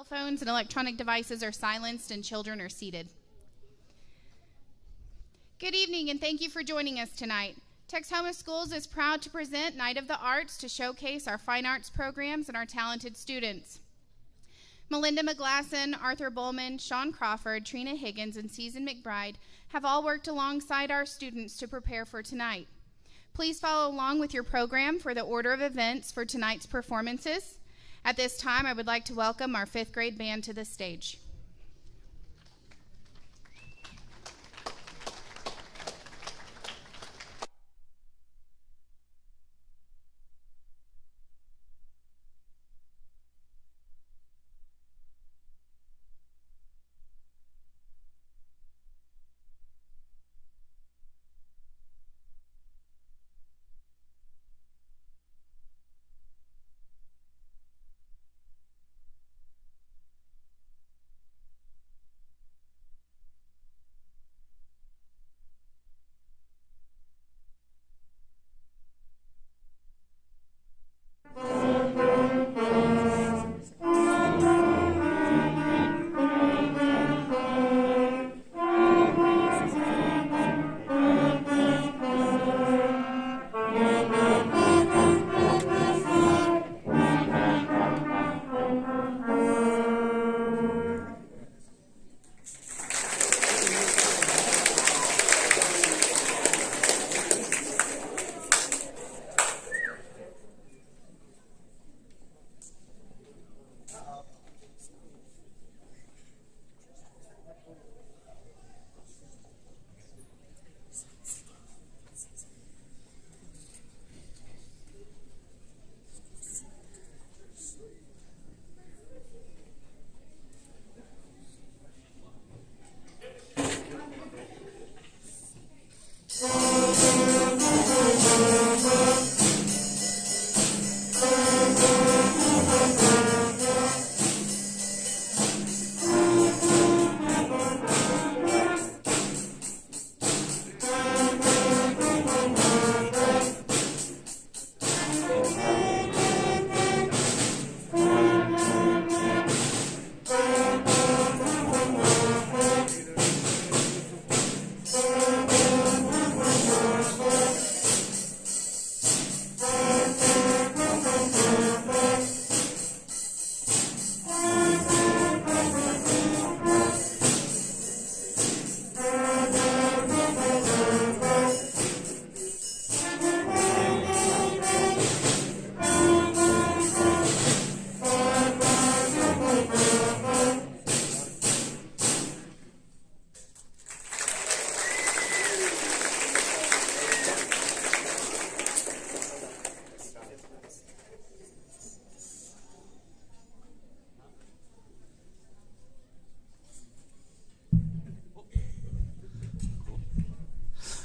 Cell phones and electronic devices are silenced and children are seated. Good evening and thank you for joining us tonight. Texhoma Schools is proud to present Night of the Arts to showcase our fine arts programs and our talented students. Melinda McGlasson, Arthur Bowman, Sean Crawford, Trina Higgins, and Susan McBride have all worked alongside our students to prepare for tonight. Please follow along with your program for the order of events for tonight's performances. At this time, I would like to welcome our 5th grade band to the stage.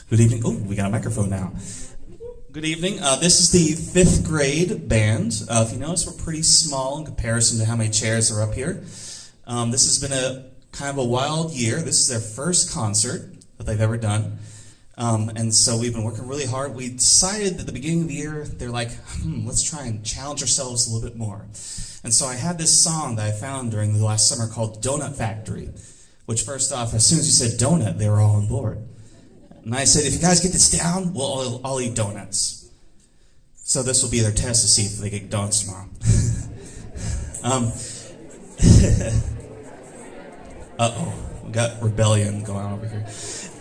Good evening. Oh, we got a microphone now. Good evening. This is the 5th grade band. If you notice, we're pretty small in comparison to how many chairs are up here. This has been a kind of a wild year. This is their first concert that they've ever done. And so we've been working really hard. We decided at the beginning of the year, they're like, let's try and challenge ourselves a little bit more. And so I had this song that I found during the last summer called Donut Factory, which first off, as soon as you said donut, they were all on board. And I said, if you guys get this down, we'll all eat donuts. So this will be their test to see if they get donuts tomorrow. Uh-oh, we got rebellion going on over here.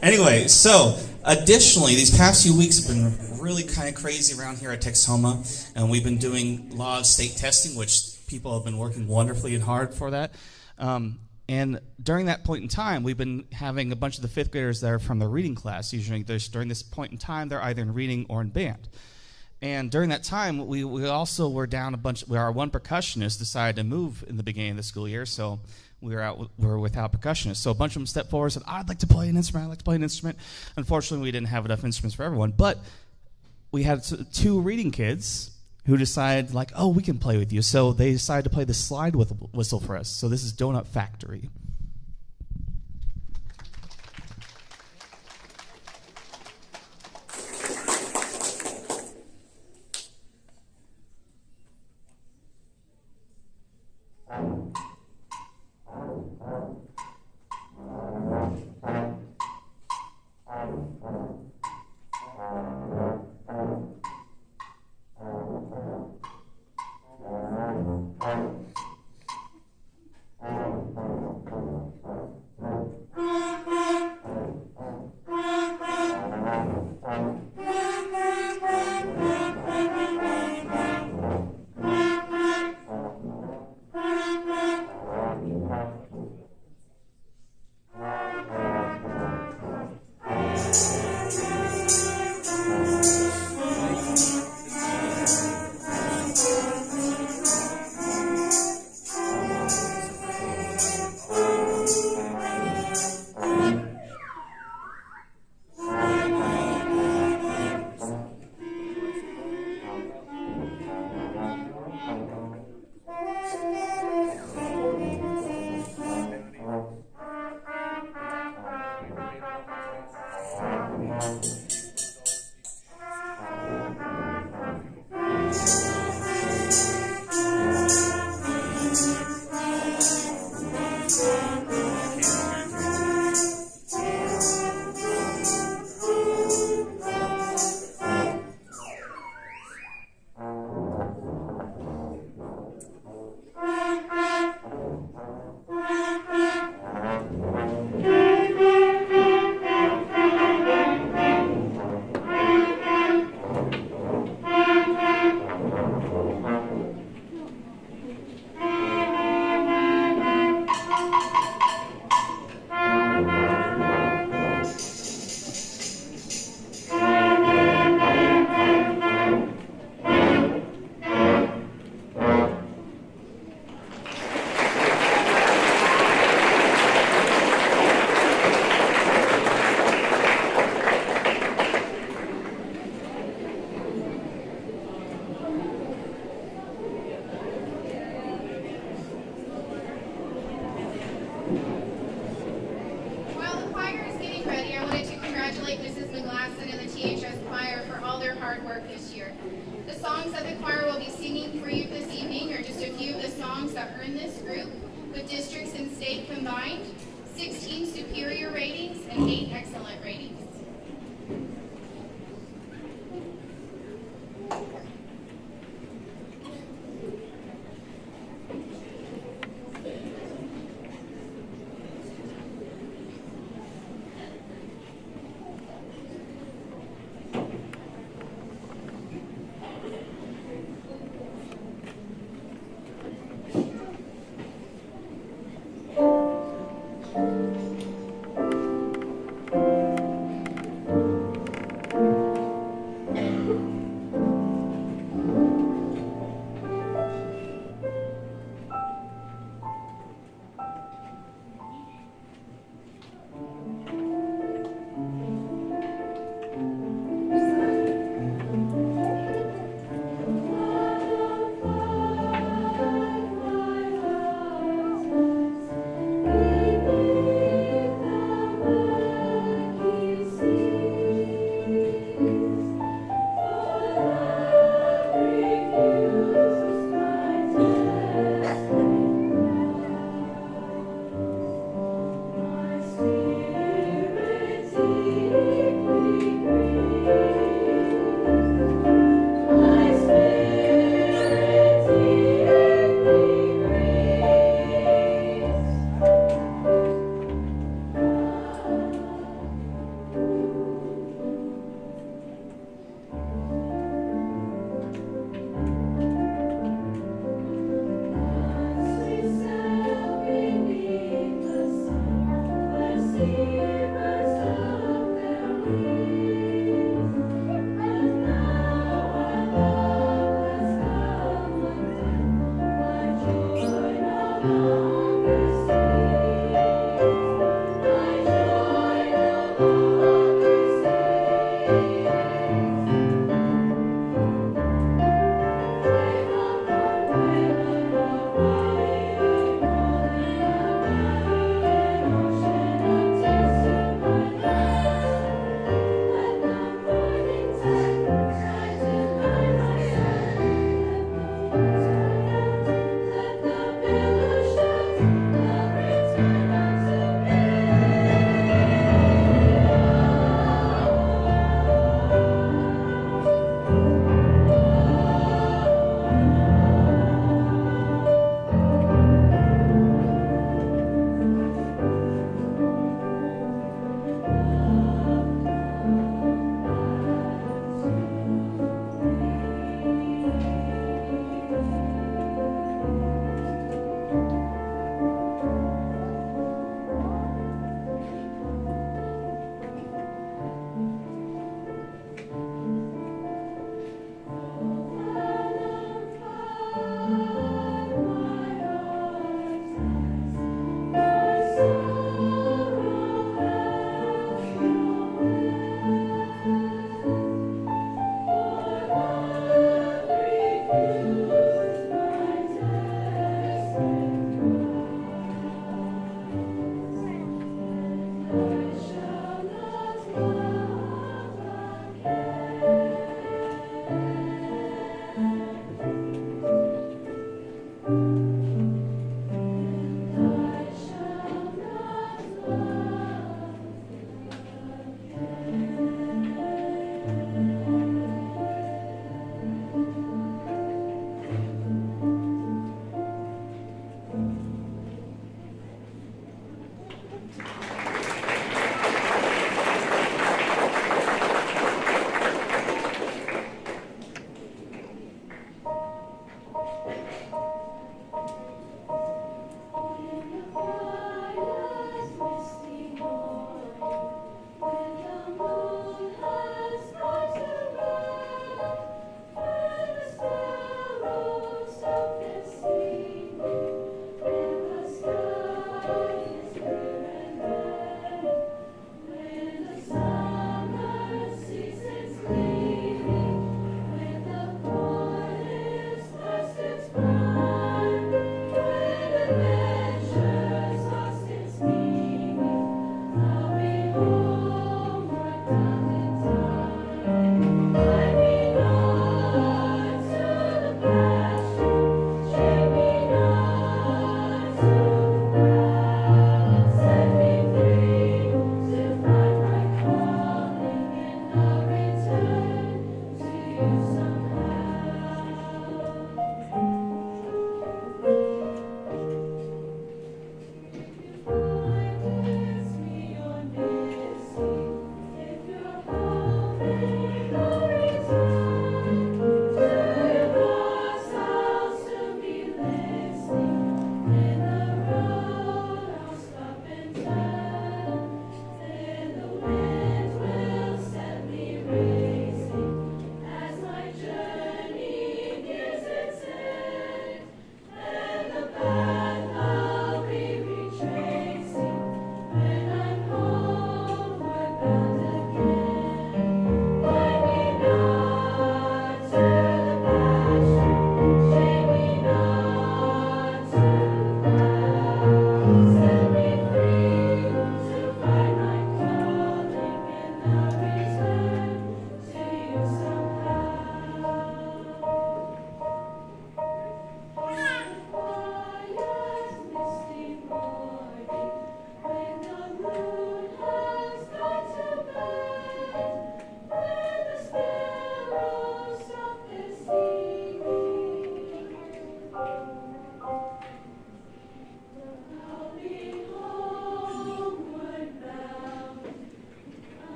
Anyway, so additionally, these past few weeks have been really kind of crazy around here at Texhoma, and we've been doing a lot of state testing, which people have been working wonderfully and hard for that. And during that point in time, we've been having a bunch of the 5th graders that are from the reading class. Usually during this point in time, they're either in reading or in band. And during that time, we also were down a bunch. Our one percussionist decided to move in the beginning of the school year, so we were without percussionists. So a bunch of them stepped forward and said, I'd like to play an instrument. Unfortunately, we didn't have enough instruments for everyone. But we had 2 reading kids who decided, like, oh, we can play with you. So they decided to play the slide whistle for us. So this is Donut Factory. earn this group, with districts and state combined, 16 superior ratings and 8 excellent ratings.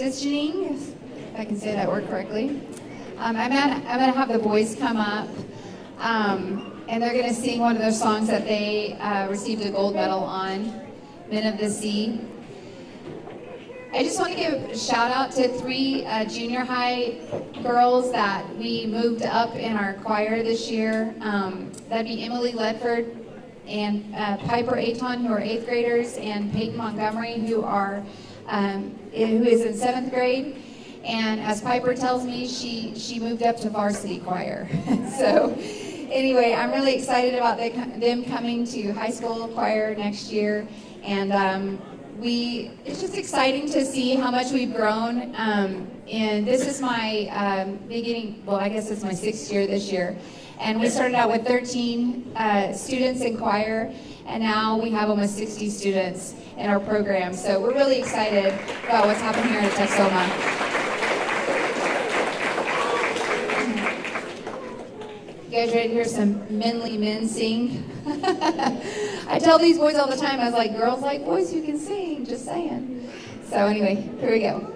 is Janine, if I can say that word correctly. I'm gonna have the boys come up, and they're gonna sing one of their songs that they received a gold medal on, Men of the Sea. I just want to give a shout out to 3 junior high girls that we moved up in our choir this year. That'd be Emily Ledford and Piper Aton, who are 8th graders, and Peyton Montgomery, who is in 7th grade. And as Piper tells me, she moved up to varsity choir. So anyway, I'm really excited about them coming to high school choir next year. And it's just exciting to see how much we've grown. And this is my beginning, well, I guess it's my 6th year this year. And we started out with 13 students in choir, and now we have almost 60 students in our program. So we're really excited about what's happening here at Texhoma. You guys ready to hear some manly men sing? I tell these boys all the time, I was like, girls like boys who can sing, just saying. So anyway, here we go.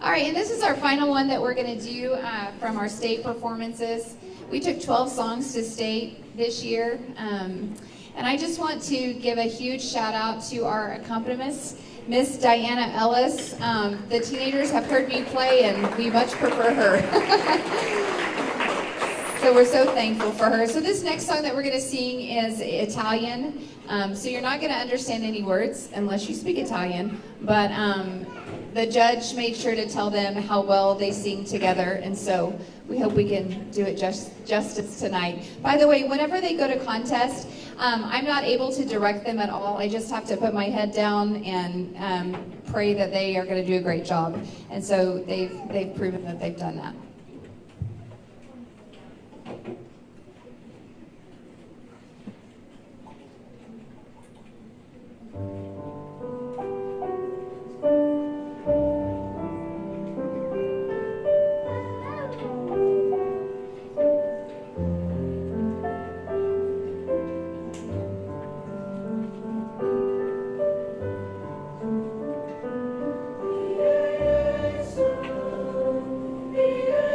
All right, and this is our final one that we're going to do from our state performances. We took 12 songs to state this year, and I just want to give a huge shout out to our accompanist, Miss Diana Ellis. The teenagers have heard me play, and we much prefer her. So we're so thankful for her. So this next song that we're going to sing is Italian. So you're not going to understand any words unless you speak Italian, but the judge made sure to tell them how well they sing together, and so we hope we can do it justice tonight. By the way, whenever they go to contest, I'm not able to direct them at all. I just have to put my head down and pray that they are going to do a great job, and so they've proven that they've done that. Yeah.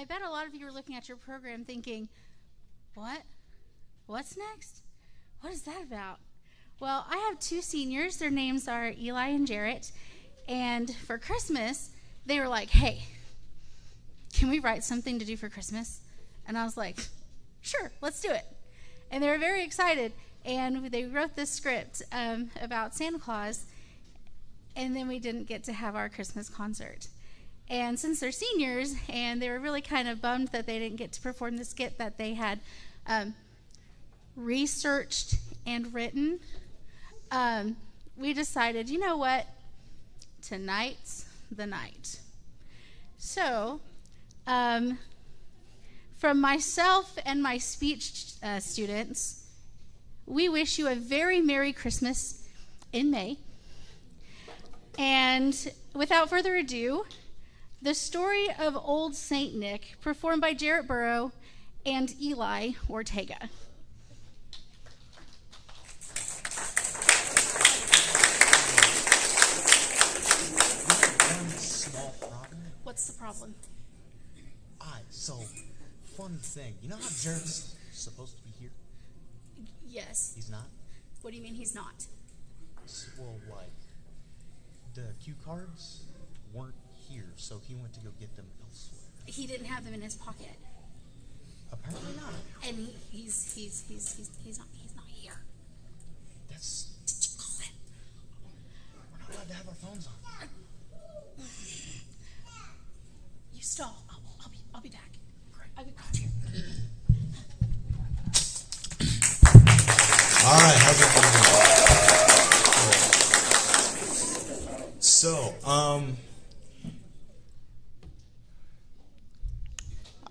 bet a lot of you are looking at your program thinking, what? What's next? What is that about? Well, I have 2 seniors. Their names are Eli and Jarrett. And for Christmas, they were like, hey, can we write something to do for Christmas? And I was like, sure, let's do it. And they were very excited. And they wrote this script about Santa Claus. And then we didn't get to have our Christmas concert. And since they're seniors, and they were really kind of bummed that they didn't get to perform the skit that they had researched and written, we decided, you know what? Tonight's the night. So, from myself and my speech students, we wish you a very Merry Christmas in May. And without further ado, the story of Old Saint Nick, performed by Jarrett Burrow and Eli Ortega. One small problem. What's the problem? So, fun thing. You know how Jarrett's supposed to be here? Yes. He's not? What do you mean he's not? Well, like, the cue cards weren't here, so he went to go get them elsewhere. He didn't have them in his pocket. Apparently not. And he's not here. That's... Did you call him? We're not allowed to have our phones on. You stall. I'll be back. Great. I'll be back here. All right, how's it going? So,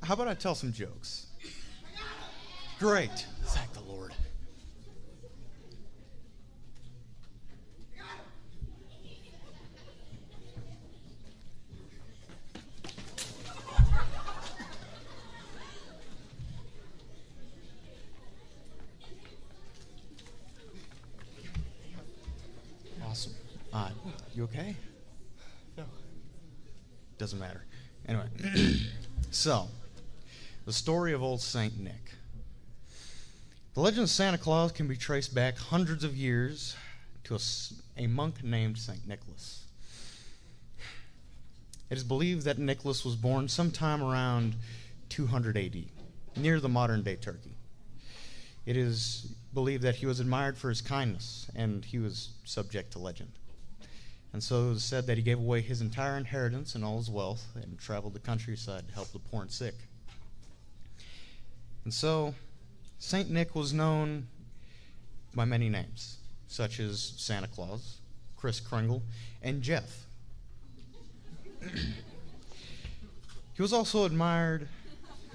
how about I tell some jokes? Great. Thank the Lord. Awesome. You okay? No. Doesn't matter. Anyway, so, the story of Old Saint Nick. The legend of Santa Claus can be traced back hundreds of years to a monk named St. Nicholas. It is believed that Nicholas was born sometime around 200 AD, near the modern-day Turkey. It is believed that he was admired for his kindness, and he was subject to legend. And so it was said that he gave away his entire inheritance and all his wealth and traveled the countryside to help the poor and sick. And so St. Nick was known by many names, such as Santa Claus, Kris Kringle, and Jeff. He was also admired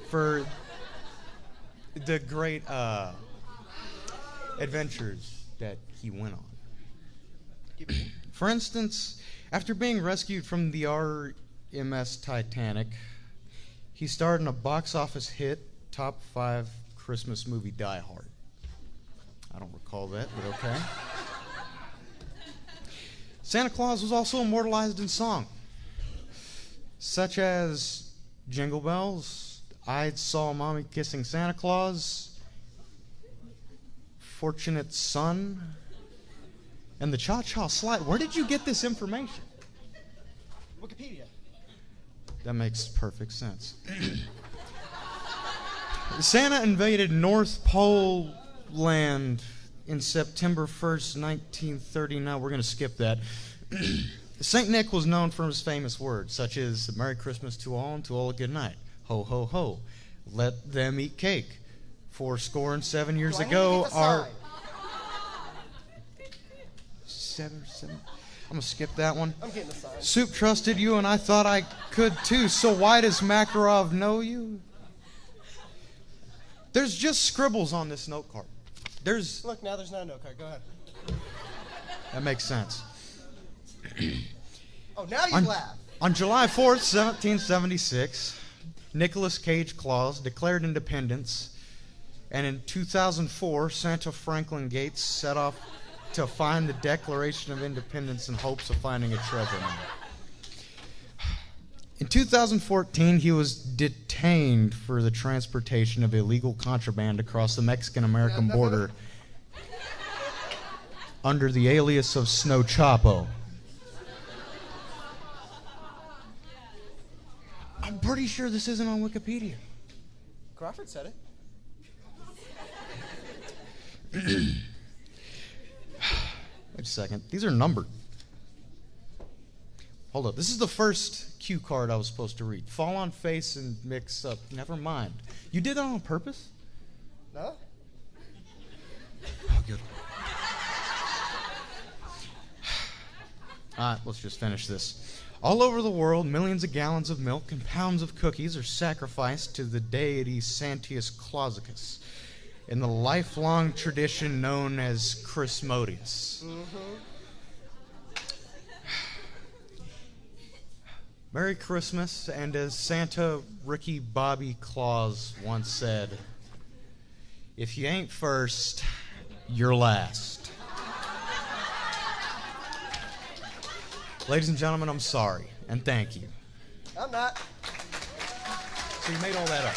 for the great adventures that he went on. For instance, after being rescued from the RMS Titanic, he starred in a box office hit, top 5 Christmas movie, Die Hard. I don't recall that, but okay. Santa Claus was also immortalized in song, such as Jingle Bells, I Saw Mommy Kissing Santa Claus, Fortunate Son, and the Cha-Cha Slide. Where did you get this information? Wikipedia. That makes perfect sense. Santa invaded North Pole Land in September 1st, 1939. We're going to skip that. St. Nick was known for his famous words, such as Merry Christmas to all and to all a good night. Ho, ho, ho. Let them eat cake. 7 years ago, our... 7. I'm going to skip that one. I'm getting the sign. Soup trusted you, and I thought I could too. So why does Makarov know you? There's just scribbles on this note card. Look, now there's not a note card. Go ahead. That makes sense. Oh, now you laugh. On July 4th, 1776, Nicholas Cage Claus declared independence, and in 2004, Santa Franklin Gates set off to find the Declaration of Independence in hopes of finding a treasure map. In 2014, he was detained detained for the transportation of illegal contraband across the Mexican-American border under the alias of Snow Chapo. I'm pretty sure this isn't on Wikipedia. Crawford said it. Wait a second. These are numbered. Hold up. This is the first cue card I was supposed to read. Fall on face and mix up. Never mind. You did that on purpose? No? Oh, good. All right, let's just finish this. All over the world, millions of gallons of milk and pounds of cookies are sacrificed to the deity Santius Clausicus in the lifelong tradition known as Christmodius. Merry Christmas, and as Santa Ricky Bobby Claus once said, if you ain't first, you're last. Ladies and gentlemen, I'm sorry, and thank you. I'm not. So you made all that up.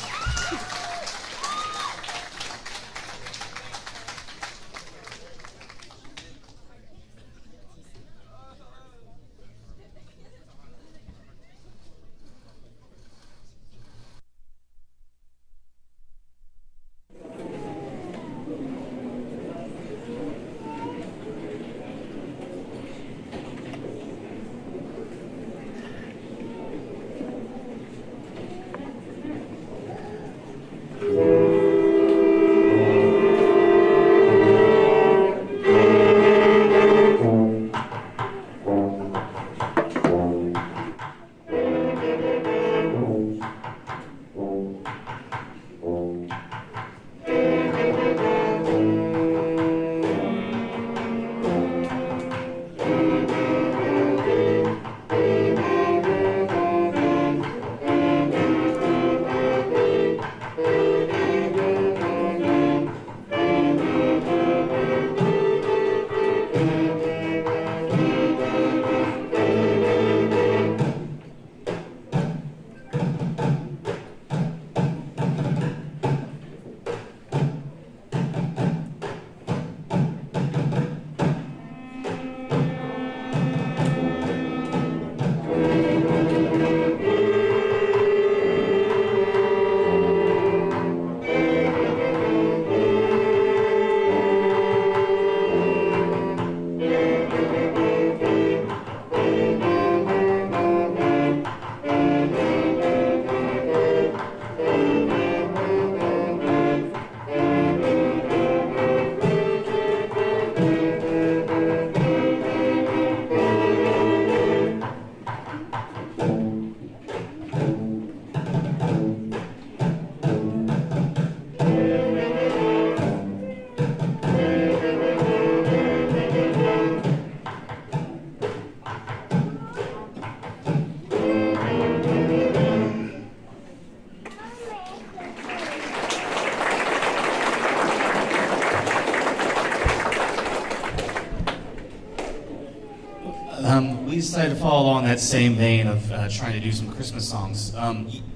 We decided to follow along that same vein of trying to do some Christmas songs.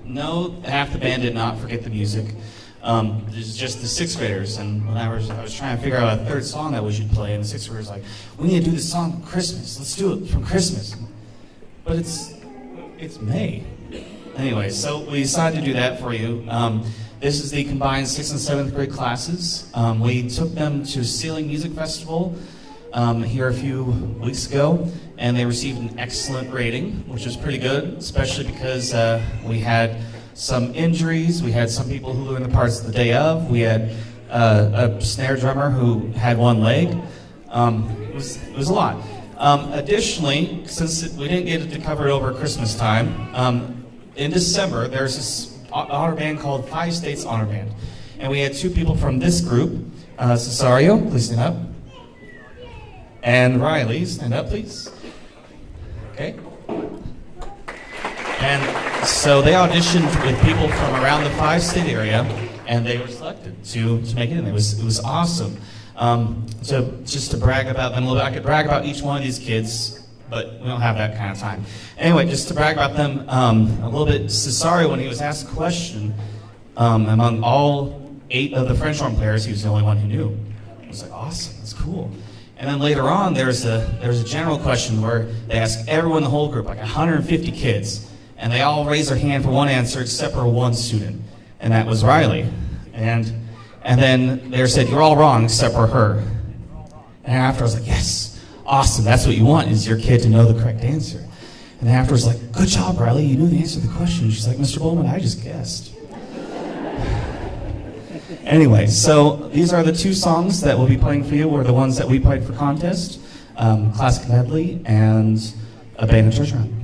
No, half the band did not forget the music. There's just the sixth graders, and when I was trying to figure out a third song that we should play, and the sixth graders were like, we need to do this song from Christmas. Let's do it from Christmas. But it's May. Anyway, so we decided to do that for you. This is the combined 6th and 7th grade classes. We took them to Ceiling Music Festival here a few weeks ago, and they received an excellent rating, which was pretty good, especially because we had some injuries. We had some people who were in the parts the day of. We had a snare drummer who had one leg. It was a lot. Additionally, since we didn't get to cover it over Christmas time, in December there's this honor band called Five States Honor Band, and we had two people from this group. Cesario, please stand up. And Riley, stand up, please. Okay. And so they auditioned with people from around the five-state area, and they were selected to make it in. It was awesome. So just to brag about them a little bit, I could brag about each one of these kids but we don't have that kind of time. Anyway, just to brag about them a little bit, Cesare, when he was asked a question, among all 8 of the French horn players, he was the only one who knew. I was like, awesome, that's cool. And then later on, there's a general question where they ask everyone in the whole group, like 150 kids, and they all raise their hand for one answer except for one student, and that was Riley. And then they said, you're all wrong except for her. And after I was like, yes, awesome, that's what you want, is your kid to know the correct answer. And then after I was like, good job, Riley, you knew the answer to the question. She's like, Mr. Bowman, I just guessed. Anyway, so these are the 2 songs that we'll be playing for you, were the ones that we played for contest, Classic Medley and A Band Church Round.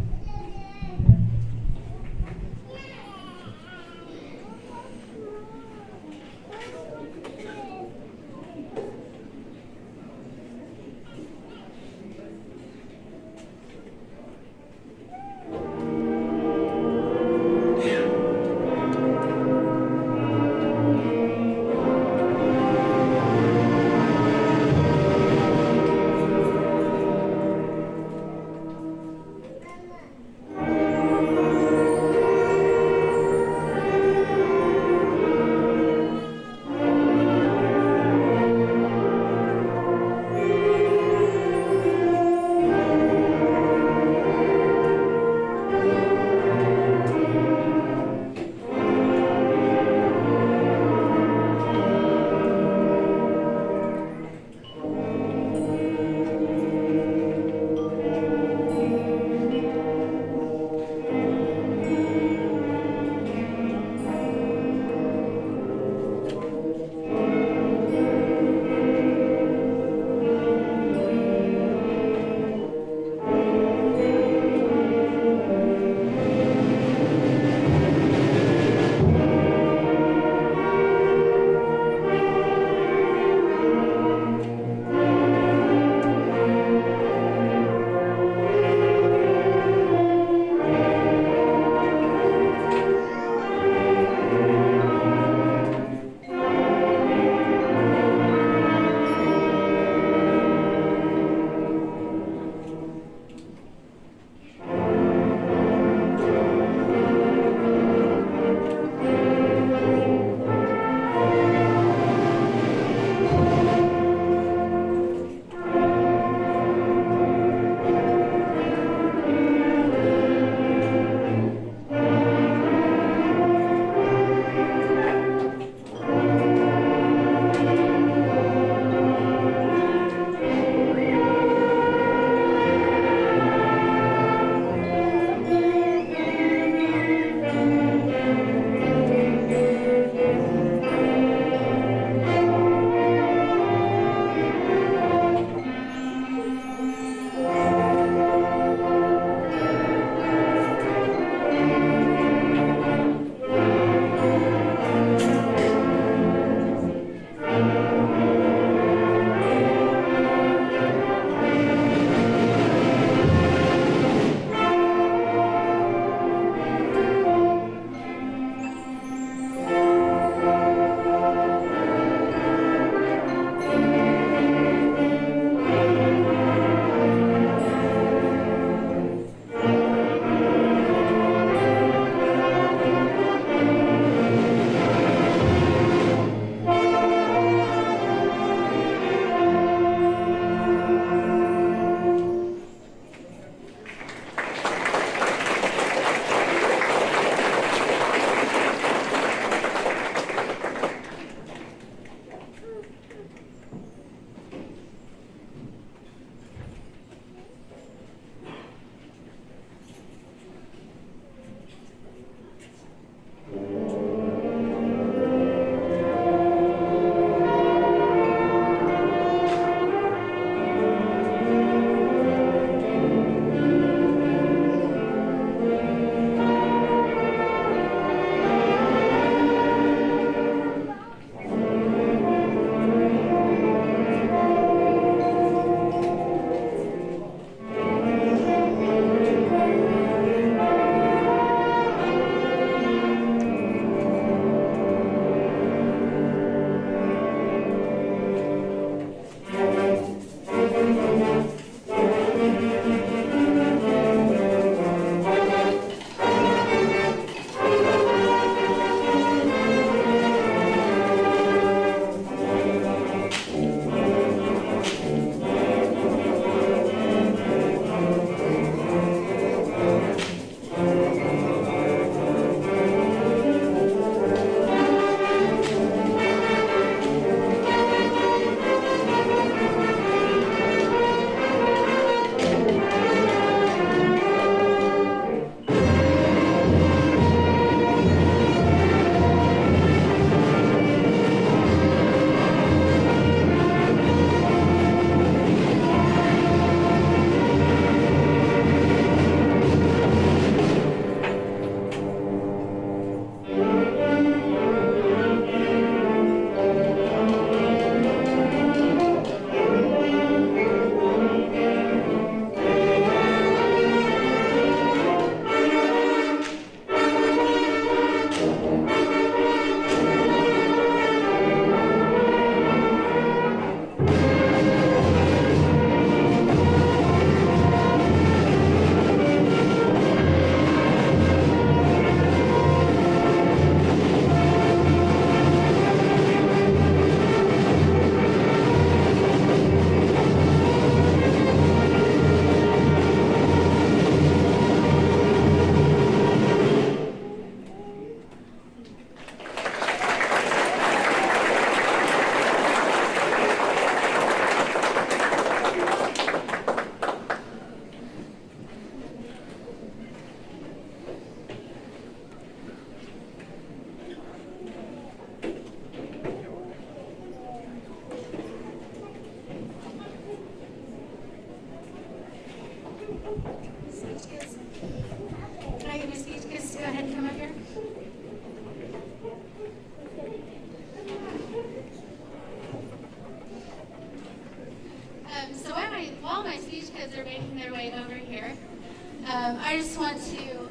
I just want to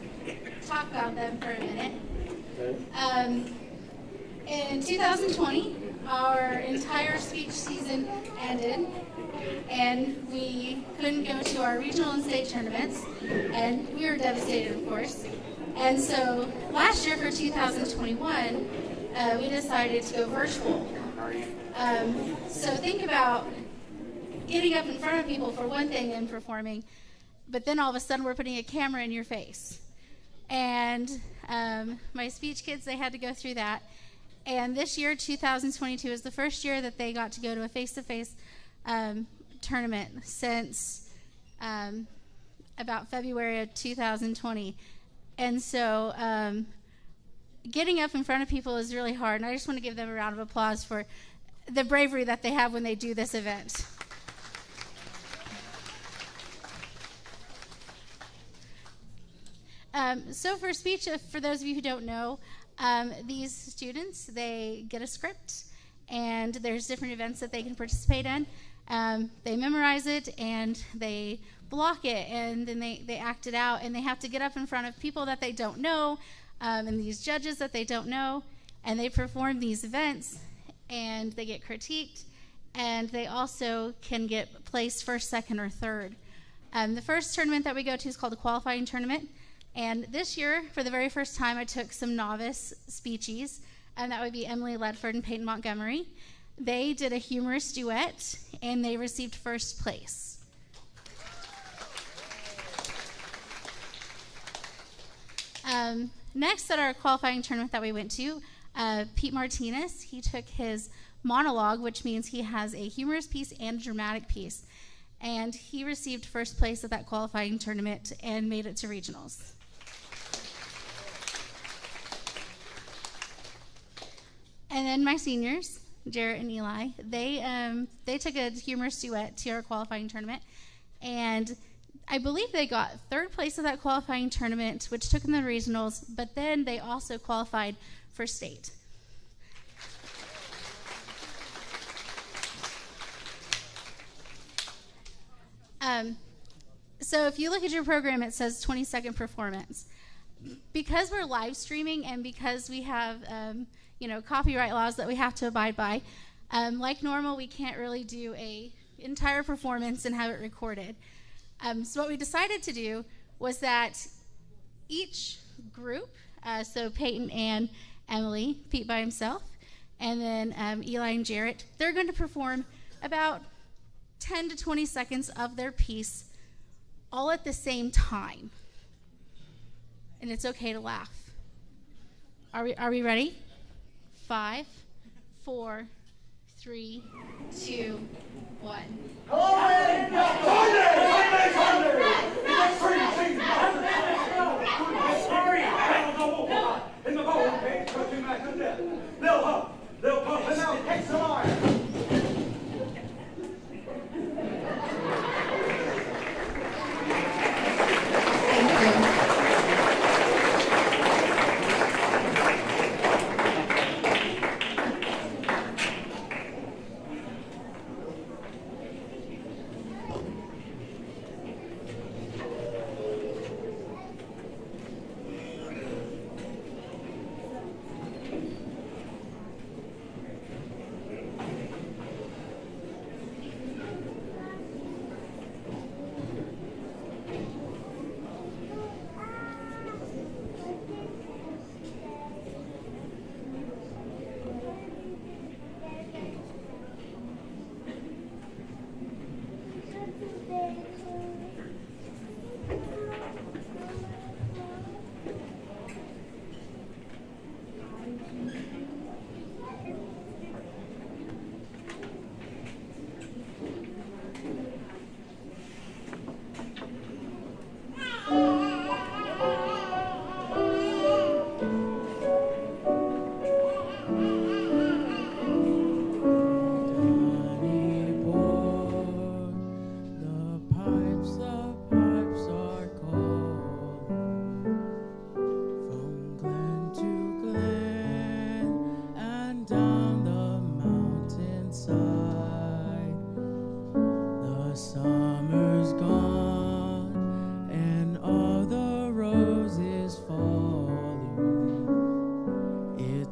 talk about them for a minute. In 2020, our entire speech season ended, and we couldn't go to our regional and state tournaments, and we were devastated, of course. And so last year for 2021, we decided to go virtual. So think about getting up in front of people for one thing and performing, but then all of a sudden we're putting a camera in your face. And my speech kids, they had to go through that. And this year, 2022, is the first year that they got to go to a face-to-face tournament since about February of 2020. And so getting up in front of people is really hard, and I just want to give them a round of applause for the bravery that they have when they do this event. So for speech, for those of you who don't know, these students, they get a script, and there's different events that they can participate in. They memorize it, and they block it, and then they act it out, and they have to get up in front of people that they don't know, and these judges that they don't know, and they perform these events, and they get critiqued, and they also can get placed first, second, or third. The first tournament that we go to is called a qualifying tournament. And this year, for the very first time, I took some novice speechies, and that would be Emily Ledford and Peyton Montgomery. They did a humorous duet, and they received first place. Next, at our qualifying tournament that we went to, Pete Martinez, he took his monologue, which means he has a humorous piece and a dramatic piece. And he received first place at that qualifying tournament and made it to regionals. And then my seniors, Jarrett and Eli, they took a humorous duet to our qualifying tournament, and I believe they got third place at that qualifying tournament, which took them to the regionals, but then they also qualified for state. So if you look at your program, it says 20-second performance. Because we're live streaming and because we have copyright laws that we have to abide by, like normal, we can't really do a entire performance and have it recorded. So what we decided to do was that each group, so Peyton and Emily, Pete by himself, and then Eli and Jarrett, they're going to perform about 10 to 20 seconds of their piece all at the same time. And it's okay to laugh. Are we ready? 5, 4, 3, 2, 1.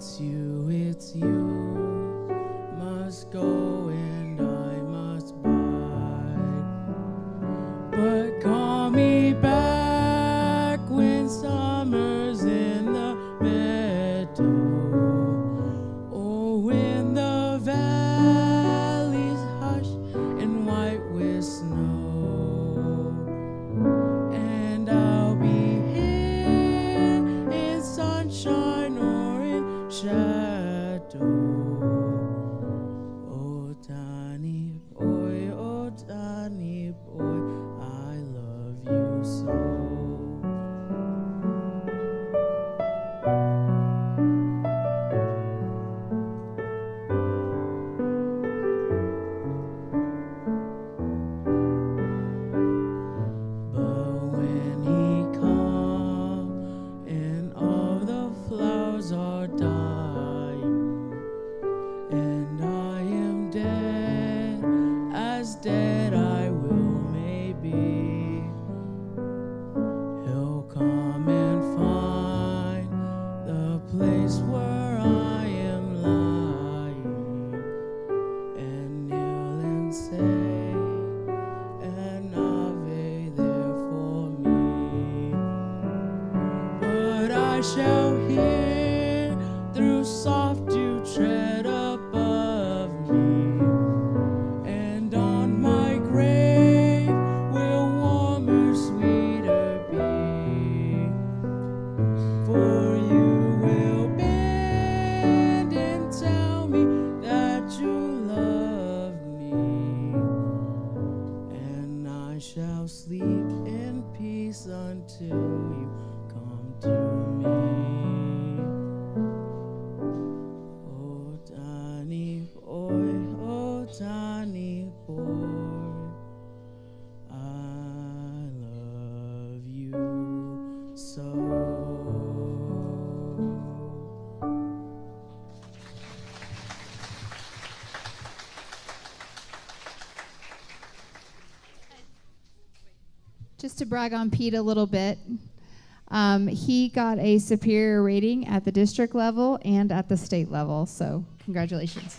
it's you. Must go and I must bide. But call me back when summer's in the meadow, or when the valleys hush and white with snow. And I'll be here in sunshine or in shadow. Oh, tiny boy, I love you so. But when he comes and all the flowers are dying, and I am dead, as dead I will maybe, he'll come and find the place where I am lying, and kneel and say an Ave there for me. But I shall hear through soft dew tread above me, and on my grave will warmer, sweeter be. For you will bend and tell me that you love me, and I shall sleep in peace until you come to me. Oh, tiny boy, I love you so. Just to brag on Pete a little bit, he got a superior rating at the district level and at the state level, so congratulations.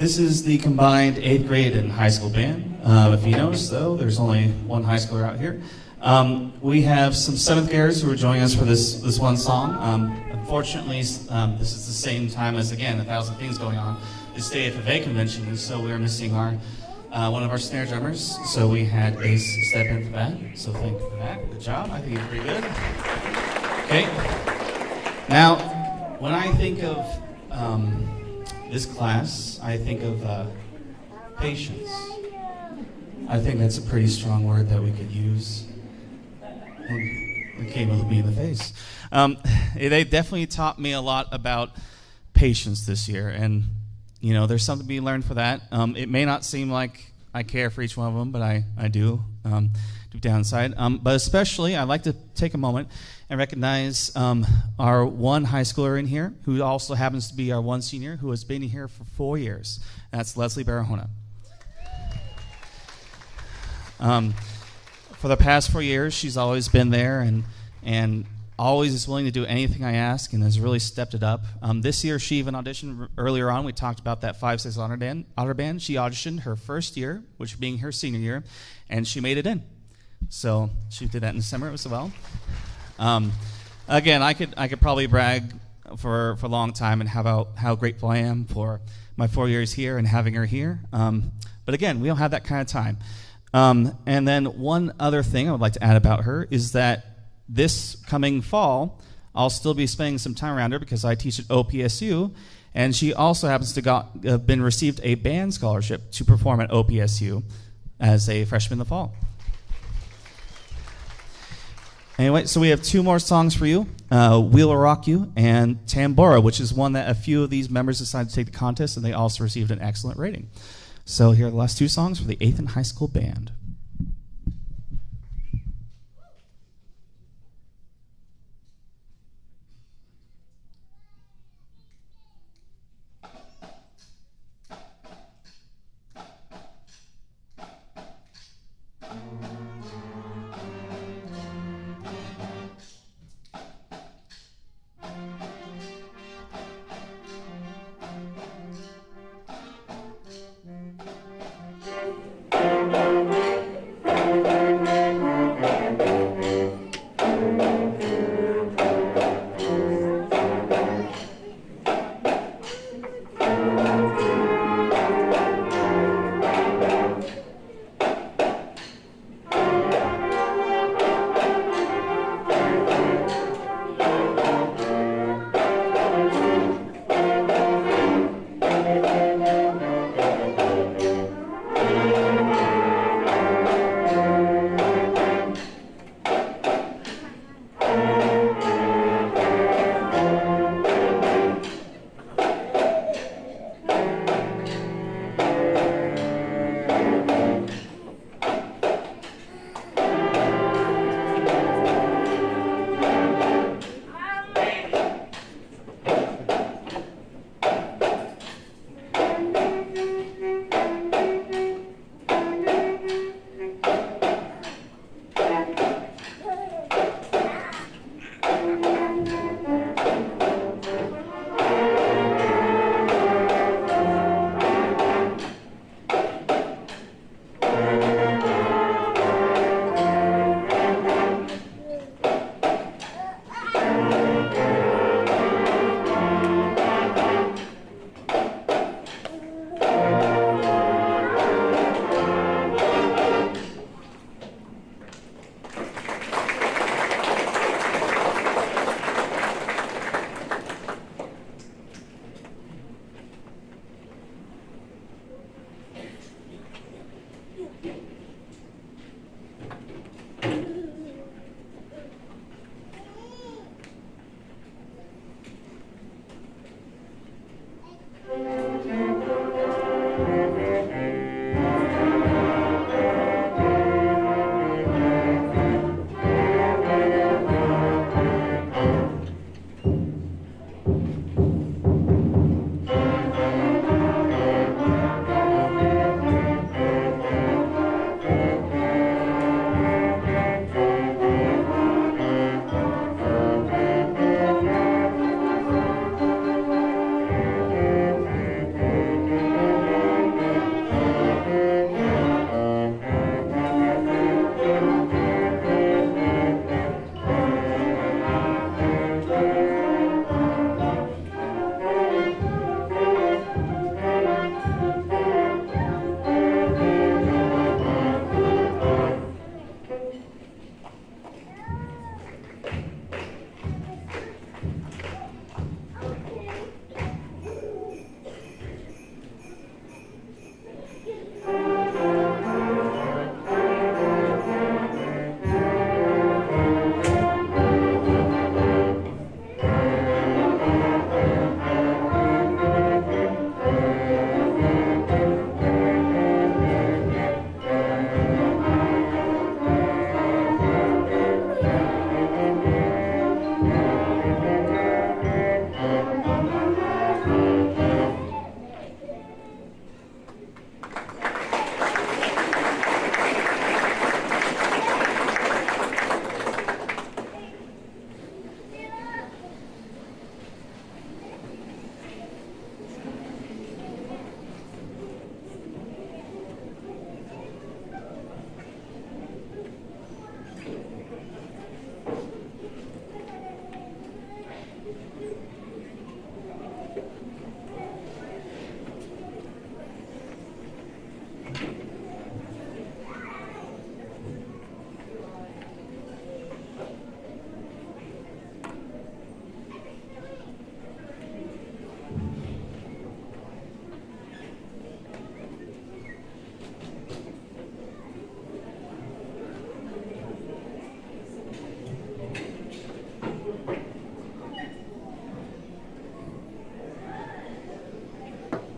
This is the combined 8th grade and high school band. If you notice, though, there's only one high schooler out here. We have some 7th graders who are joining us for this one song. Unfortunately, this is the same time as, again, 1,000 things going on. This day AFFA convention, and so we're missing our one of our snare drummers. So we had Ace step in for that. So thank you for that. Good job. I think you're pretty good. Okay. Now, when I think of this class, I think of patience. I think that's a pretty strong word that we could use. It came with me in the face. They definitely taught me a lot about patience this year, and you know, there's something to be learned for that. It may not seem like I care for each one of them, but I do, deep down inside. But especially, I'd like to take a moment and recognize our one high schooler in here, who also happens to be our one senior, who has been here for 4 years. That's Leslie Barahona. For the past 4 years, she's always been there and always is willing to do anything I ask and has really stepped it up. This year, she even auditioned earlier on. We talked about that 5-6 honor band. She auditioned her first year, which being her senior year, and she made it in. So she did that in December as well. Again, I could probably brag for a long time and how grateful I am for my 4 years here and having her here. But again, we don't have that kind of time. And then one other thing I would like to add about her is that this coming fall, I'll still be spending some time around her because I teach at OPSU, and she also happens to have been received a band scholarship to perform at OPSU as a freshman in the fall. Anyway, so we have 2 more songs for you, We'll Rock You and Tambora, which is one that a few of these members decided to take the contest, and they also received an excellent rating. So here are the last 2 songs for the 8th and high school band.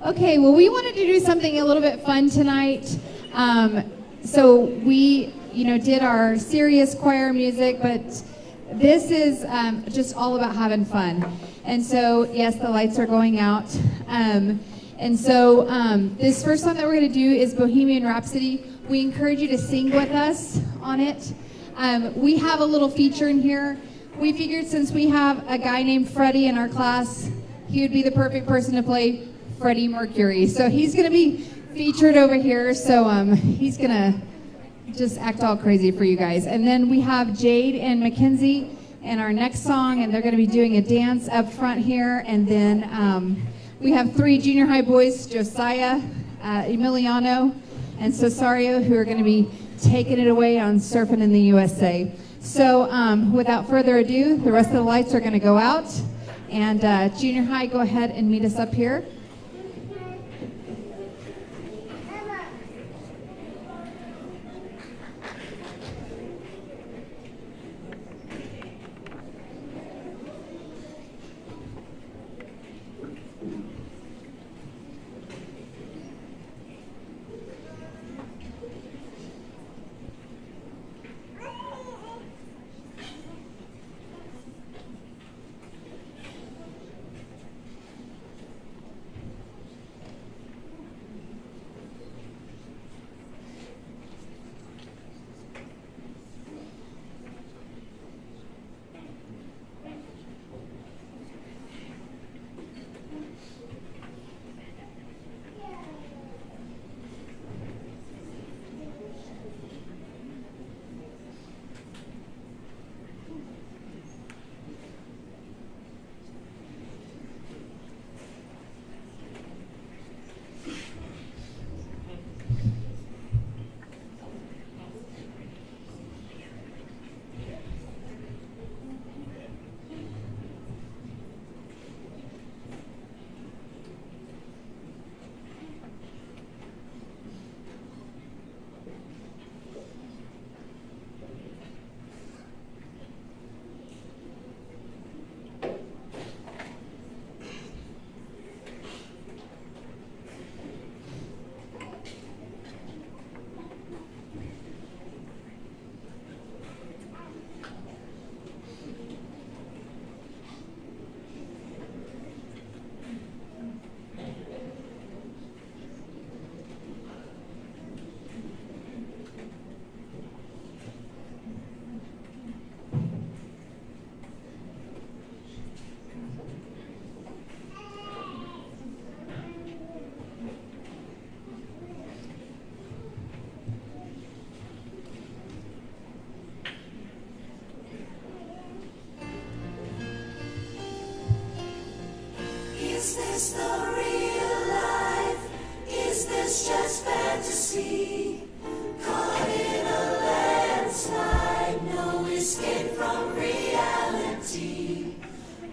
Okay, well, we wanted to do something a little bit fun tonight. So we, did our serious choir music, but this is just all about having fun. And so, yes, the lights are going out. And so this first song that we're going to do is Bohemian Rhapsody. We encourage you to sing with us on it. We have a little feature in here. We figured since we have a guy named Freddie in our class, he would be the perfect person to play Freddie Mercury. So he's going to be featured over here. So he's going to just act all crazy for you guys. And then we have Jade and Mackenzie in our next song, and they're going to be doing a dance up front here. And then we have 3 junior high boys, Josiah, Emiliano, and Cesario, who are going to be taking it away on Surfing in the USA. So without further ado, the rest of the lights are going to go out. And junior high, go ahead and meet us up here. Is this the real life? Is this just fantasy? Caught in a landslide, no escape from reality.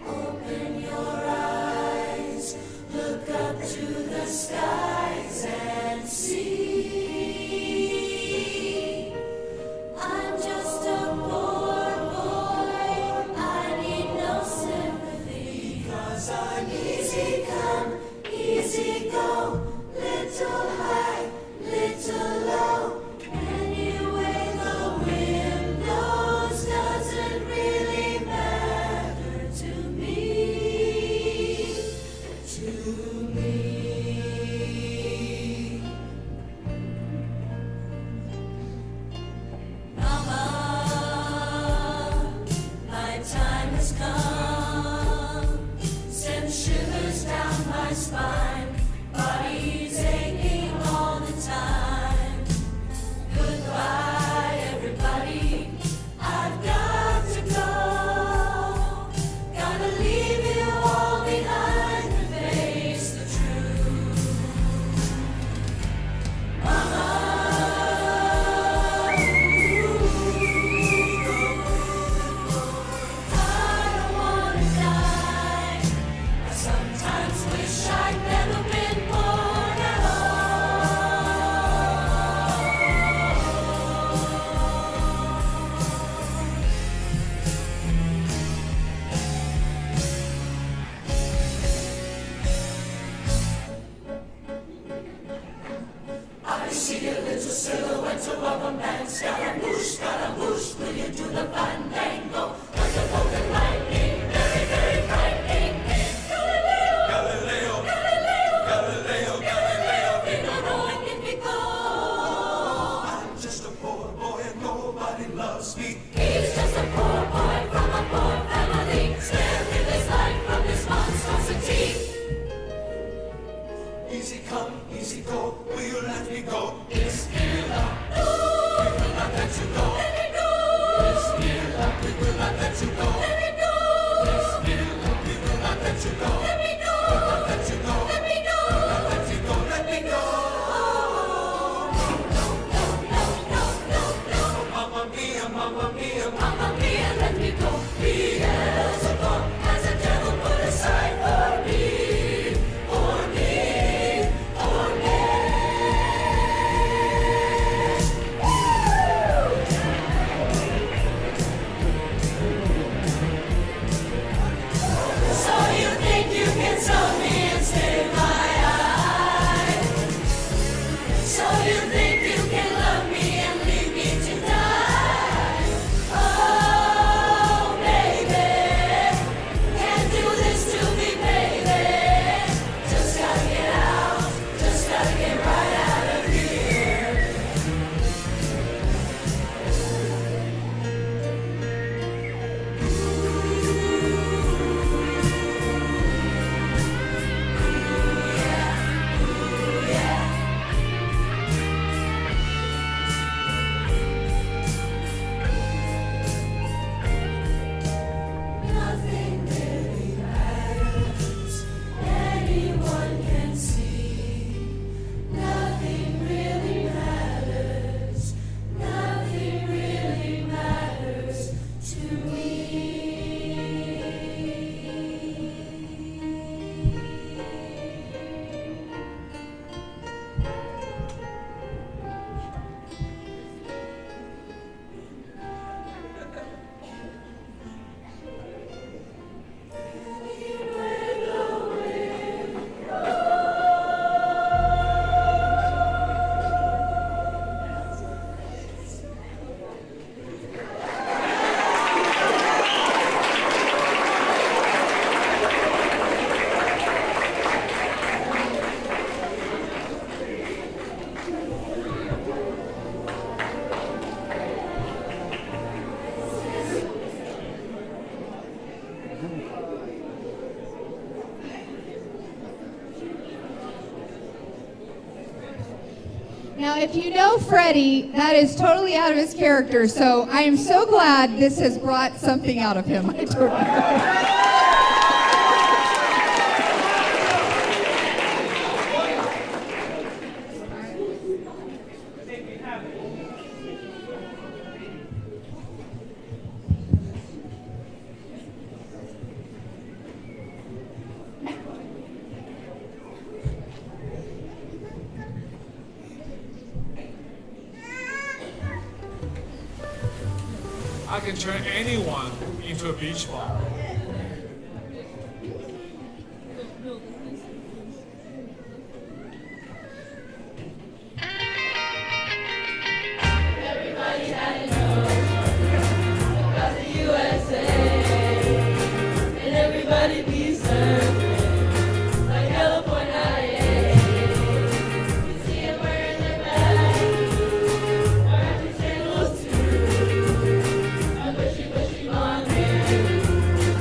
Open your eyes, look up to the skies and see. I'm just a poor boy, I need no sympathy, 'cause I'm easy come, easy go, little high, little low. Anyway the wind blows doesn't really matter to me, to me. Mama, my time has come. Send shivers down my spine. Body's aching all the time. Goodbye, everybody. I've got to go. Gotta leave you all behind and face the truth. Mama, I don't wanna die. I sometimes wish I'd never Now, if you know Freddie, that is totally out of his character, so I am so glad this has brought something out of him. I don't know. I can turn anyone into a beach ball. Everybody had to know about the USA, and everybody be surfing like California. You see them wearing their bags, orange sandals too. Bushy blonde hair,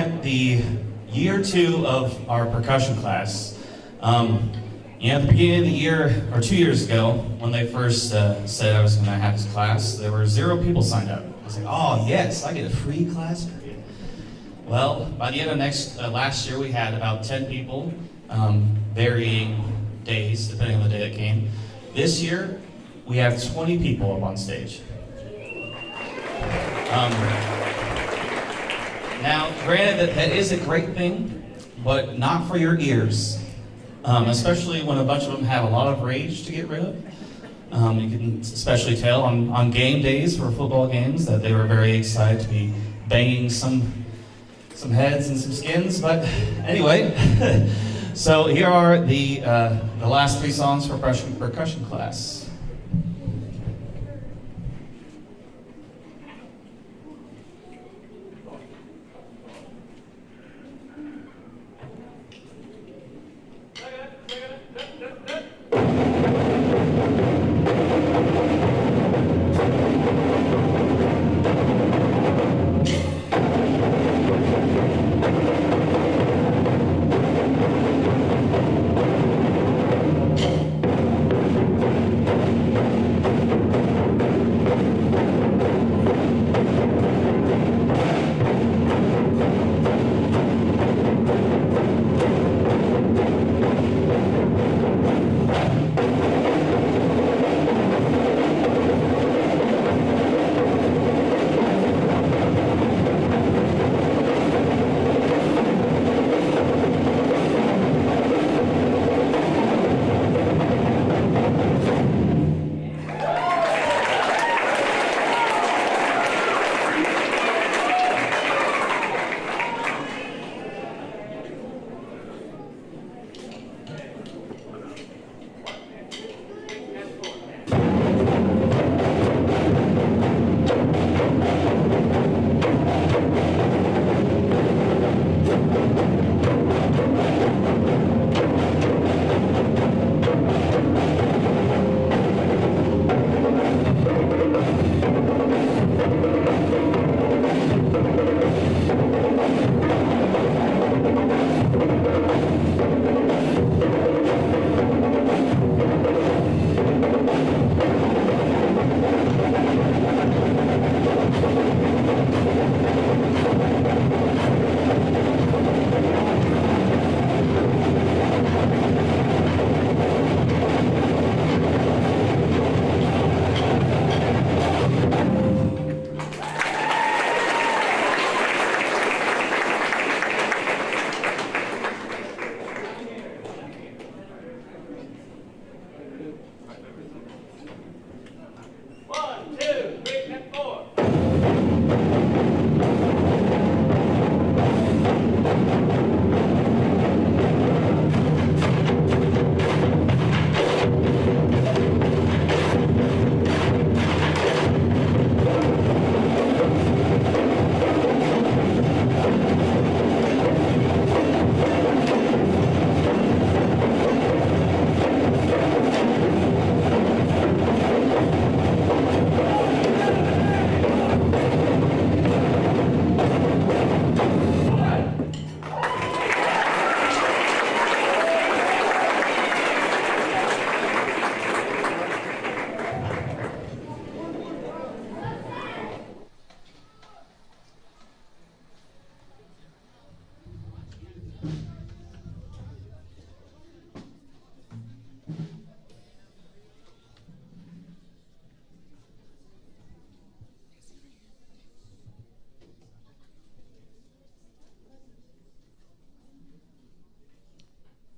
represent the year 2 of our percussion class. At the beginning of the year, or 2 years ago, when they first said I was going to have this class, there were 0 people signed up. I was like, oh yes, I get a free class period. Well, by the end of last year, we had about 10 people, varying days, depending on the day that came. This year, we have 20 people up on stage. Now, granted, that is a great thing, but not for your ears. Especially when a bunch of them have a lot of rage to get rid of. You can especially tell on game days for football games that they were very excited to be banging some heads and some skins. But anyway, so here are the last 3 songs for percussion class.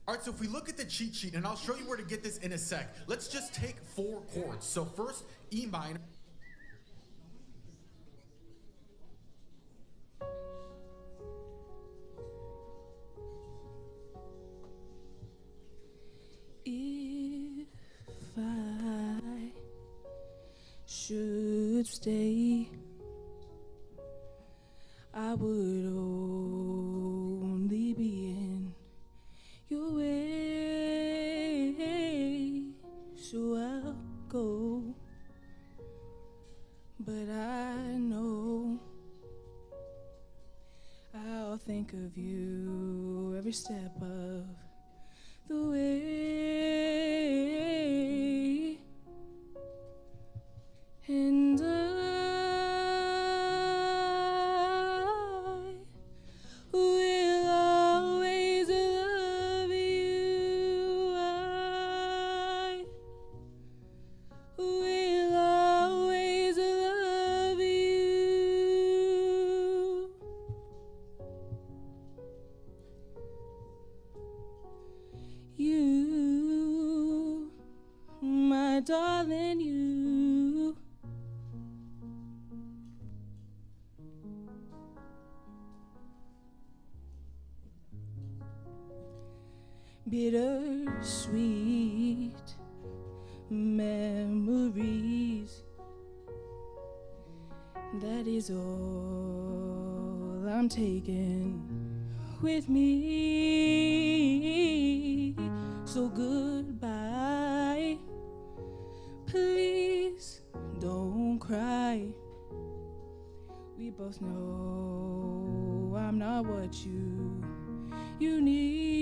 All right, so if we look at the cheat sheet, and I'll show you where to get this in a sec, let's just take 4 chords. So first, E minor. If I should stay, I would only be in your way, so I'll go. But I know I'll think think of you every step of the way. And I will always love you. I will always love you. You, my darling, you. Bittersweet memories. That is all I'm taking with me. So goodbye. Please don't cry. We both know I'm not what you need.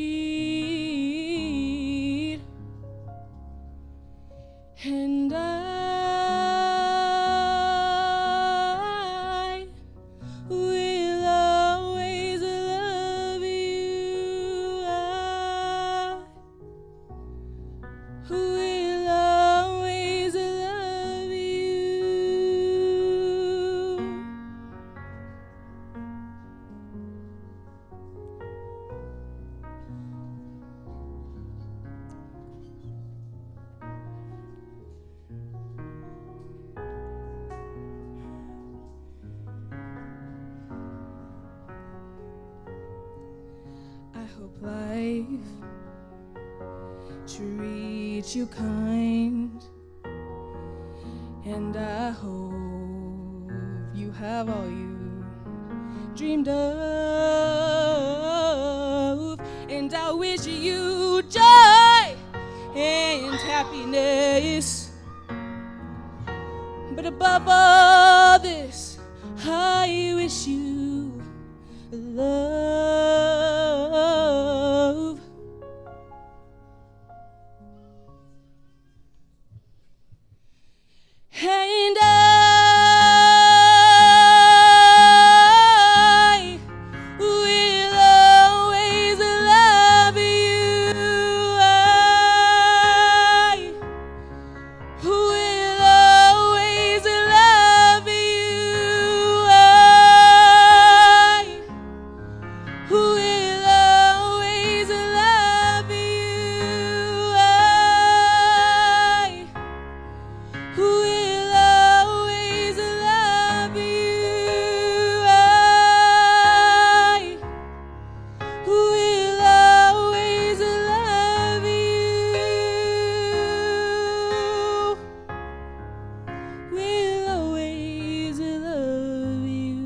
And I will always love you. I will always love you. I hope life treats you kind, and I hope you have all you dreamed of, and I wish you joy and happiness. But above all this, I wish you love. And I will always love you. I will always love you. I will always love you. I will always love you. I will always love you. Will always love you.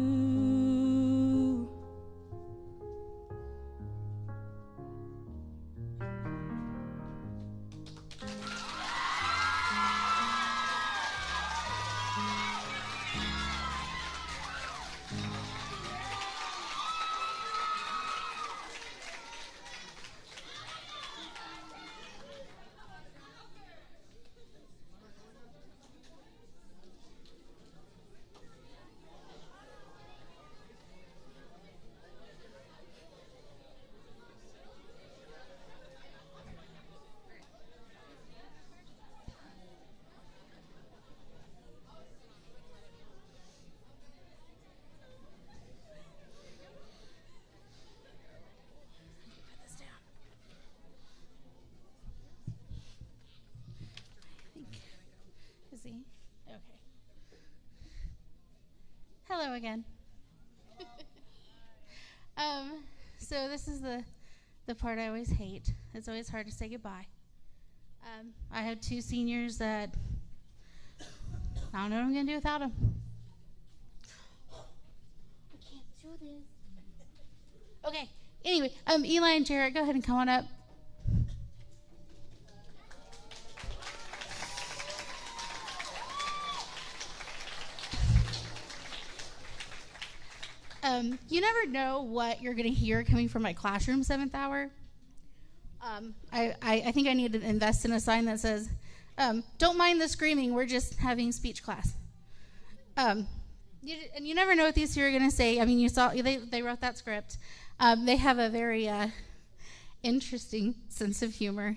Put this down. I think. Is he? Okay. Hello again. So this is the part I always hate. It's always hard to say goodbye. I have two seniors that I don't know what I'm gonna do without them. I can't do this. Okay. Anyway, Eli and Jarrett, go ahead and come on up. You never know what you're going to hear coming from my classroom 7th hour. I think I need to invest in a sign that says, don't mind the screaming, we're just having speech class. And you never know what these two are going to say. I mean, you saw, they wrote that script. They have a very interesting sense of humor,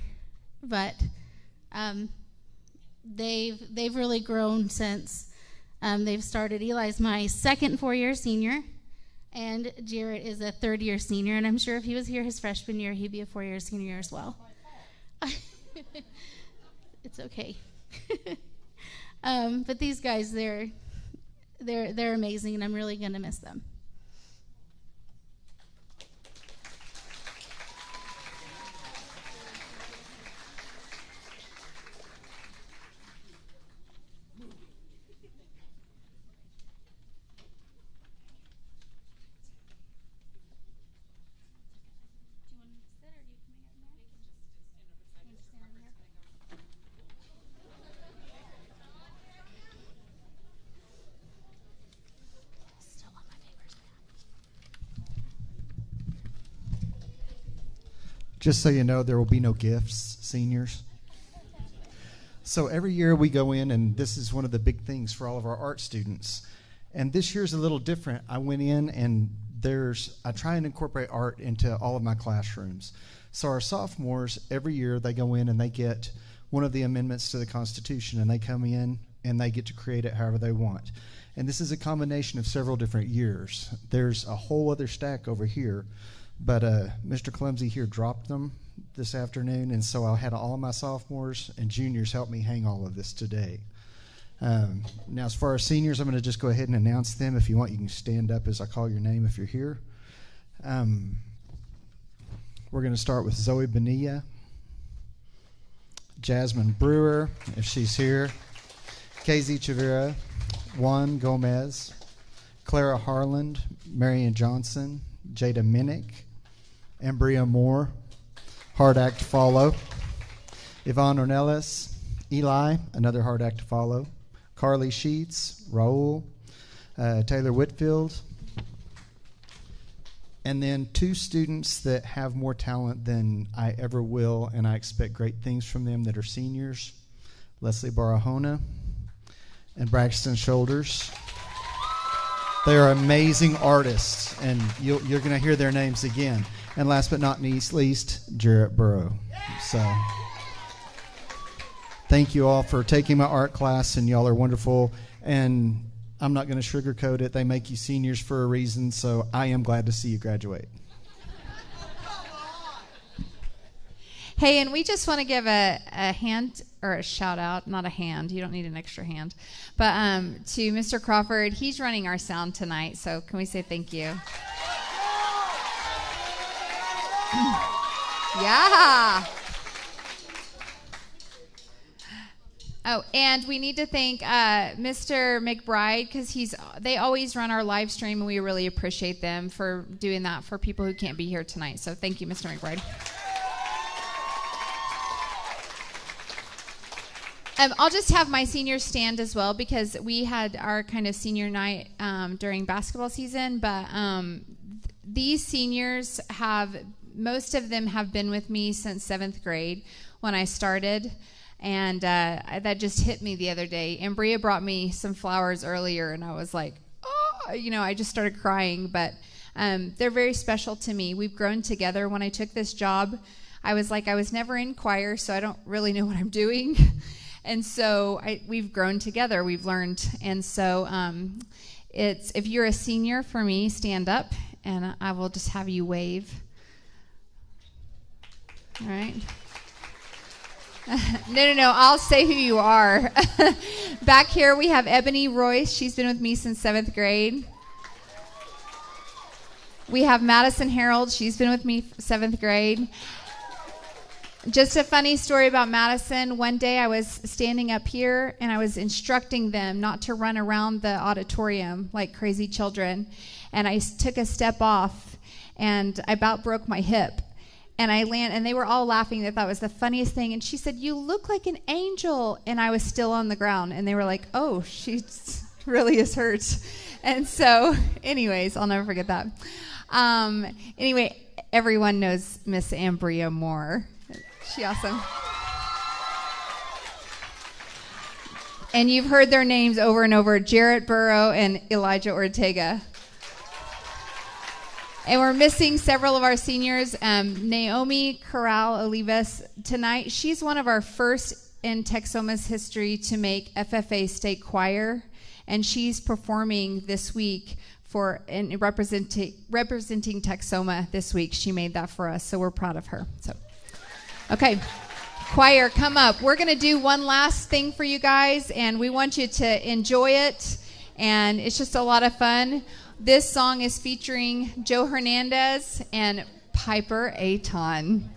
but they've really grown since they've started. Eli's my second 4-year senior, and Jarrett is a 3rd-year senior, and I'm sure if he was here his freshman year, he'd be a 4-year senior as well. It's okay. But these guys, they're amazing, and I'm really going to miss them. Just so you know, there will be no gifts, seniors. So every year we go in, and this is one of the big things for all of our art students. And this year's a little different. I went in, and I try and incorporate art into all of my classrooms. So our sophomores, every year they go in and they get one of the amendments to the Constitution, and they come in and they get to create it however they want. And this is a combination of several different years. There's a whole other stack over here. But Mr. Clumsy here dropped them this afternoon, and so I had all of my sophomores and juniors help me hang all of this today. Now, as far as seniors, I'm going to just go ahead and announce them. If you want, you can stand up as I call your name if you're here. We're going to start with Zoe Bonilla, Jasmine Brewer, if she's here, KZ Chavira, Juan Gomez, Clara Harland, Marion Johnson, Jada Minnick, Embria Moore, hard act to follow, Yvonne Ornelas, Eli, another hard act to follow, Carly Sheets, Raul, Taylor Whitfield, and then 2 students that have more talent than I ever will, and I expect great things from them that are seniors, Leslie Barahona and Braxton Shoulders. They are amazing artists, and you're going to hear their names again. And last but not least, Jarrett Burrow. So thank you all for taking my art class, and y'all are wonderful. And I'm not going to sugarcoat it. They make you seniors for a reason, so I am glad to see you graduate. Hey, and we just want to give a hand or a shout out, not a hand, you don't need an extra hand, but to Mr. Crawford. He's running our sound tonight, so can we say thank you? Yeah. Oh, and we need to thank Mr. McBride, because they always run our live stream, and we really appreciate them for doing that for people who can't be here tonight. So thank you, Mr. McBride. I'll just have my seniors stand as well, because we had our kind of senior night during basketball season. But these seniors most of them have been with me since 7th grade when I started. And that just hit me the other day. And Bria brought me some flowers earlier, and I was like, oh, I just started crying. But they're very special to me. We've grown together. When I took this job, I was never in choir, so I don't really know what I'm doing. And so we've grown together. We've learned. And so if you're a senior for me, stand up, and I will just have you wave. All right. No. I'll say who you are. Back here we have Ebony Royce. She's been with me since 7th grade. We have Madison Harold. She's been with me 7th grade. Just a funny story about Madison. One day I was standing up here, and I was instructing them not to run around the auditorium like crazy children. And I took a step off, and I about broke my hip. And I landed, and they were all laughing. They thought it was the funniest thing. And she said, "You look like an angel." And I was still on the ground. And they were like, "Oh, she really is hurt." And so, anyways, I'll never forget that. Anyway, everyone knows Miss Ambria Moore. She awesome. And you've heard their names over and over, Jarrett Burrow and Elijah Ortega. And we're missing several of our seniors. Naomi Corral Olivas tonight. She's one of our first in Texhoma's history to make FFA state choir. And she's performing this week and representing Texhoma this week. She made that for us, so we're proud of her. So, okay. Choir, come up. We're going to do one last thing for you guys, and we want you to enjoy it, and it's just a lot of fun. This song is featuring Joe Hernandez and Piper Aton.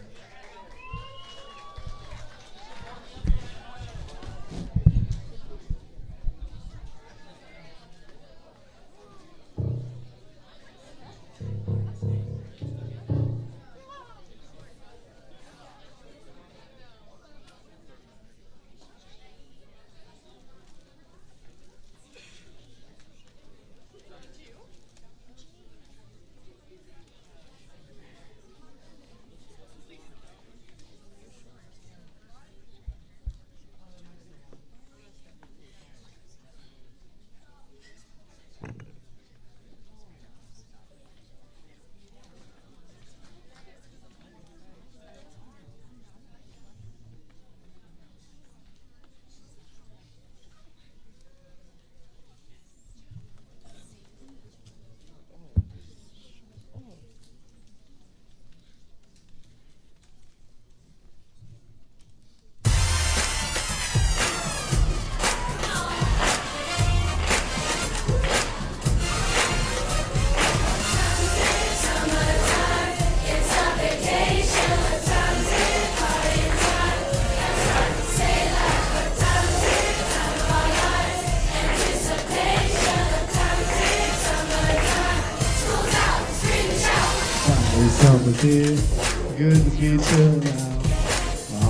Good to meet you now.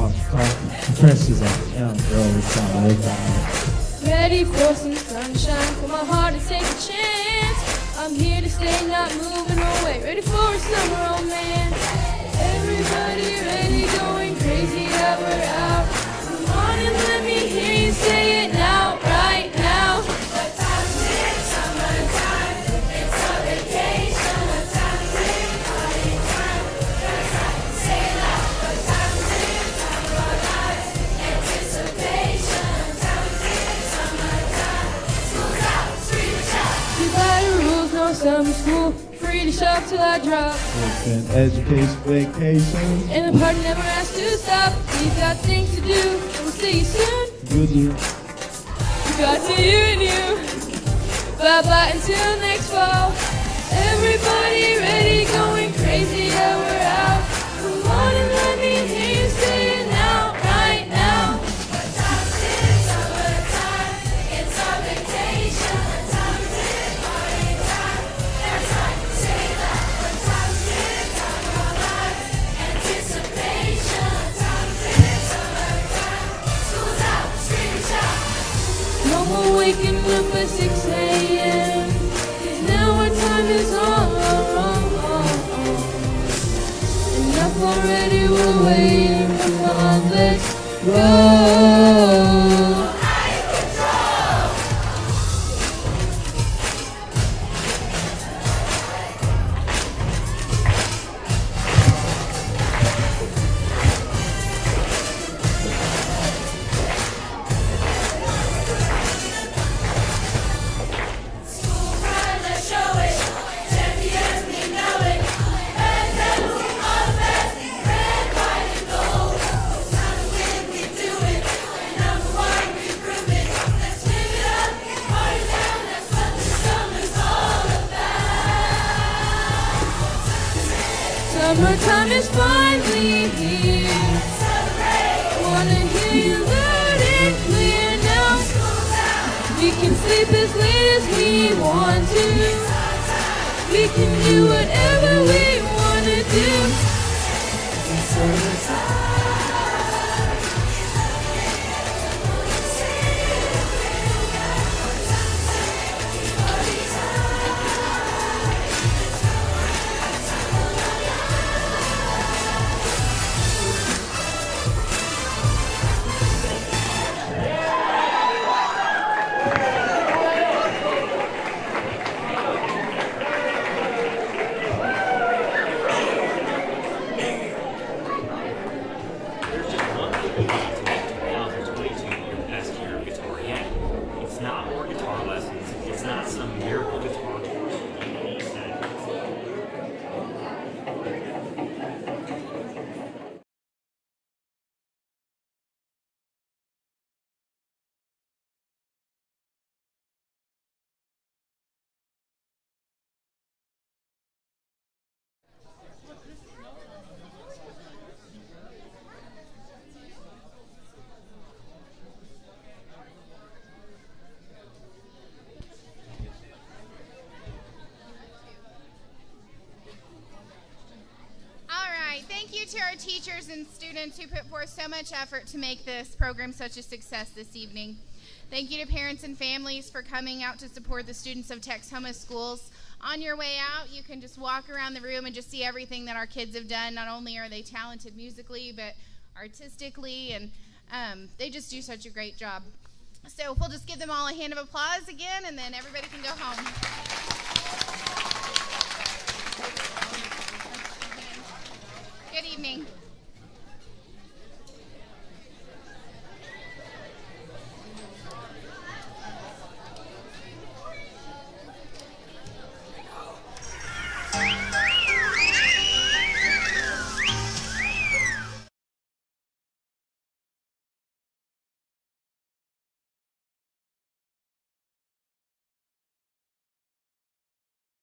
The pressure's off. Young girl, it's all over. Ready for some sunshine, for my heart to take a chance. I'm here to stay, not moving away. Ready for a summer romance. Everybody ready, going crazy that we're out. Come on and let me hear you say it now, right now. What time is it? Summertime. It's a vacation. What time is it? Party time. That's right. Say it loud. What time is it? Time of our lives. Anticipation. What time is it? Summertime. School's out. Scream and shout. Divided rules, no summer school. Free to shop till I drop. It's an education vacation. And the party never has to stop. We've got things to do, and we'll see you soon. Good news. We got to you and you. Bye-bye until next fall. Everybody ready, going crazy, yeah, we're out. Come on and let me hear you say it now, right now. What time is it? Summertime. It's our vacation. What time is it? Party time. That's right. Say that. What time is it? Time of our lives. Anticipation. What time is it? Summertime. School's out. Scream and shout. No more waking up at 6 a.m. 'Cause now our time is on. Enough already, we're waiting for fun. Let's go. Summertime is finally here. Wanna hear you loud and clear now. We can sleep as late as we want to. We can do whatever we wanna do. thank you to our teachers and students who put forth so much effort to make this program such a success this evening. Thank you to parents and families for coming out to support the students of Texhoma schools. On your way out, you can just walk around the room and just see everything that our kids have done. Not only are they talented musically, but artistically, and they just do such a great job. So we'll just give them all a hand of applause again, and then everybody can go home.